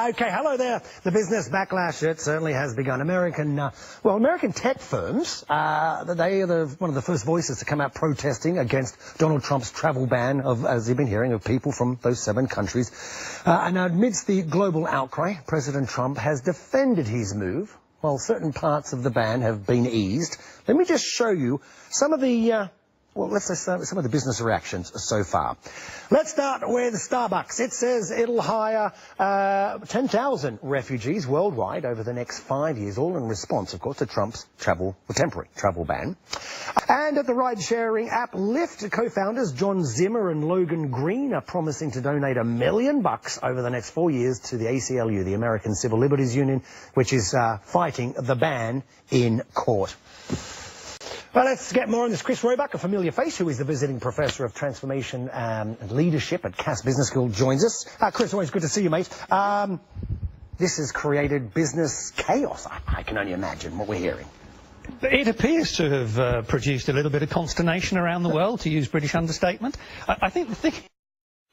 Okay, hello there. The business backlash, it certainly has begun. American tech firms, they are one of the first voices to come out protesting against Donald Trump's travel ban of, as you've been hearing, of people from those 7 countries. And amidst the global outcry, President Trump has defended his move, while certain parts of the ban have been eased. Let me just show you some of the let's say some of the business reactions so far. Let's start with Starbucks. It says it'll hire 10,000 refugees worldwide over the next 5 years, all in response, of course, to Trump's temporary travel ban. And at the ride-sharing app Lyft, co-founders John Zimmer and Logan Green are promising to donate $1 million over the next 4 years to the ACLU, the American Civil Liberties Union, which is fighting the ban in court. Well, let's get more on this. Chris Roebuck, a familiar face, who is the visiting professor of transformation and leadership at Cass Business School, joins us. Chris, always good to see you, mate. This has created business chaos. I can only imagine what we're hearing. It appears to have produced a little bit of consternation around the world, to use British understatement. I think the thing...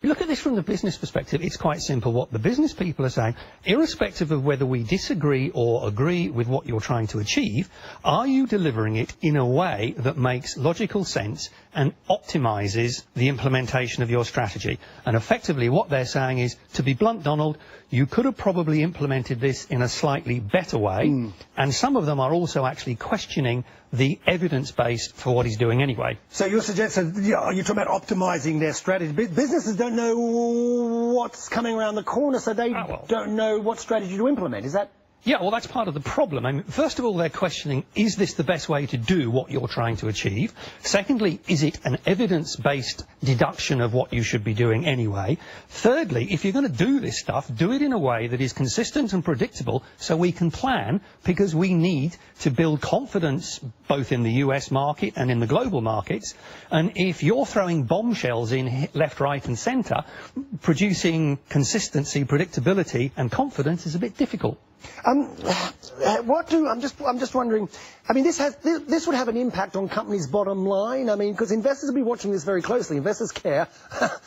Look at this from the business perspective. It's quite simple. What the business people are saying, irrespective of whether we disagree or agree with what you're trying to achieve, are you delivering it in a way that makes logical sense and optimises the implementation of your strategy? And effectively what they're saying is, to be blunt, Donald, you could have probably implemented this in a slightly better way. And some of them are also actually questioning the evidence base for what he's doing anyway. So you're suggesting, you're talking about optimising their strategy. Businesses don't know what's coming around the corner, so they don't know what strategy to implement. Is that... Yeah, well, that's part of the problem. I mean, first of all, they're questioning, is this the best way to do what you're trying to achieve? Secondly, is it an evidence-based deduction of what you should be doing anyway? Thirdly, if you're going to do this stuff, do it in a way that is consistent and predictable so we can plan, because we need to build confidence both in the US market and in the global markets. And if you're throwing bombshells in left, right and centre, producing consistency, predictability and confidence is a bit difficult. I'm just wondering, I mean, this would have an impact on companies' bottom line. I mean, because investors will be watching this very closely. Investors care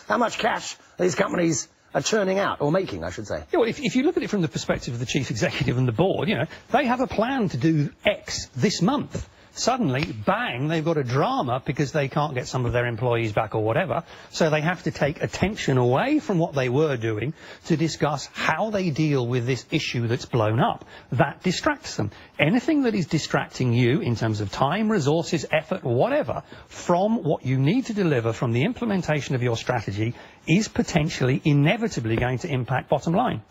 how much cash these companies are churning out, or making, I should say. Yeah, well, if you look at it from the perspective of the chief executive and the board, you know, they have a plan to do X this month. Suddenly, bang, they've got a drama because they can't get some of their employees back or whatever, so they have to take attention away from what they were doing to discuss how they deal with this issue that's blown up. That distracts them. Anything that is distracting you in terms of time, resources, effort, whatever, from what you need to deliver from the implementation of your strategy is potentially, inevitably going to impact bottom line.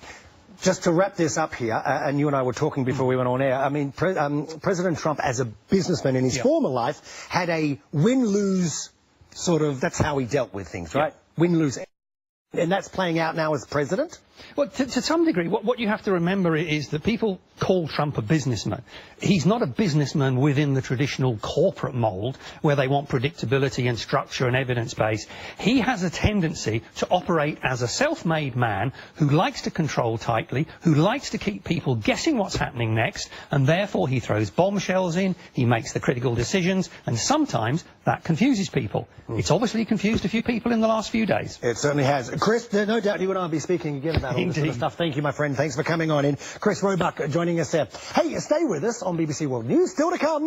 Just to wrap this up here, and you and I were talking before we went on air, I mean, President Trump, as a businessman in his former life, had a win-lose sort of, that's how he dealt with things, right? Win-lose. And that's playing out now as president? Well, to some degree, what you have to remember is that people call Trump a businessman. He's not a businessman within the traditional corporate mould, where they want predictability and structure and evidence base. He has a tendency to operate as a self-made man who likes to control tightly, who likes to keep people guessing what's happening next, and therefore he throws bombshells in, he makes the critical decisions, and sometimes that confuses people. It's obviously confused a few people in the last few days. It certainly has. Chris, no doubt you and I will be speaking again about all this sort of stuff. Thank you, my friend. Thanks for coming on in. Chris Roebuck joining us there. Hey, stay with us on BBC World News. Still to come.